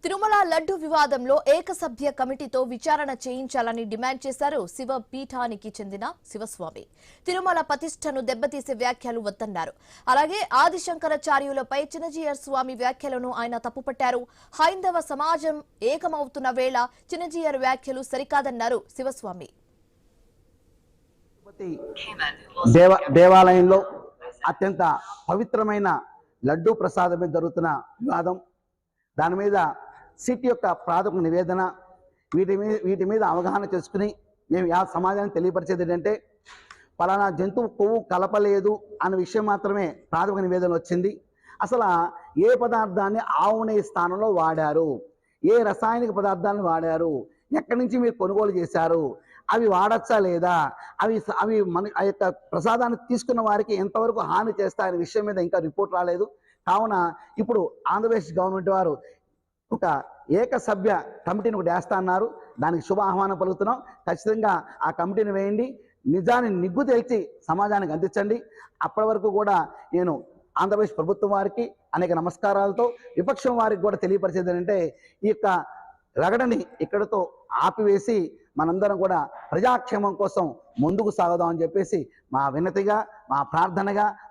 తిరుమల లడ్డు వివాదంలో ఏకసభ్య కమిటీతో విచారణ చేయించాలని డిమాండ్ చేశారు శివ పీఠానికి చెందిన శివస్వామి. తిరుమల ప్రతిష్టను దెబ్బతీసే వ్యాఖ్యలు వద్దన్నారు. అలాగే ఆదిశంకరాచార్యులపై చినజీయర్ స్వామి వ్యాఖ్యలను ఆయన తప్పుపట్టారు. హైందవ సమాజం ఏకమవుతున్న వేళ చినజీయర్ వ్యాఖ్యలు సరికాదన్నారు శివస్వామి. దేవాలయంలో అత్యంత పవిత్రమైన లడ్డూ ప్రసాదమే జరుగుతున్న వివాదం, దాని మీద సిట్ యొక్క ప్రాథమిక నివేదన, వీటి మీద అవగాహన చేసుకుని మేము సమాజానికి తెలియపరిచేది ఏంటంటే, పలానా జంతువు కొవ్వు కలపలేదు అనే విషయం మాత్రమే ప్రాథమిక నివేదన వచ్చింది. అసలు ఏ పదార్థాన్ని ఆవు నెయ్యి స్థానంలో వాడారు, ఏ రసాయనిక పదార్థాలను వాడారు, ఎక్కడి నుంచి మీరు కొనుగోలు చేశారు, అవి వాడచ్చా లేదా, అవి మన ఆ యొక్క ప్రసాదాన్ని తీసుకున్న వారికి ఎంతవరకు హాని చేస్తాయనే విషయం మీద ఇంకా రిపోర్ట్ రాలేదు. కావున ఇప్పుడు ఆంధ్రప్రదేశ్ గవర్నమెంట్ వారు ఒక ఏకసభ్య కమిటీని ఒకటి వేస్తా అన్నారు. దానికి శుభ ఆహ్వానం పలుకుతున్నాం. ఖచ్చితంగా ఆ కమిటీని వేయండి, నిజాన్ని నిగ్గు తేల్చి సమాజానికి అందించండి. అప్పటి వరకు కూడా నేను ఆంధ్రప్రదేశ్ ప్రభుత్వం వారికి అనేక నమస్కారాలతో, విపక్షం వారికి కూడా తెలియపరిచేది ఏంటంటే, ఈ యొక్క రగడని ఇక్కడితో ఆపివేసి మనందరం కూడా ప్రజాక్షేమం కోసం ముందుకు సాగుదాం అని చెప్పేసి మా వినతిగా, మా ప్రార్థనగా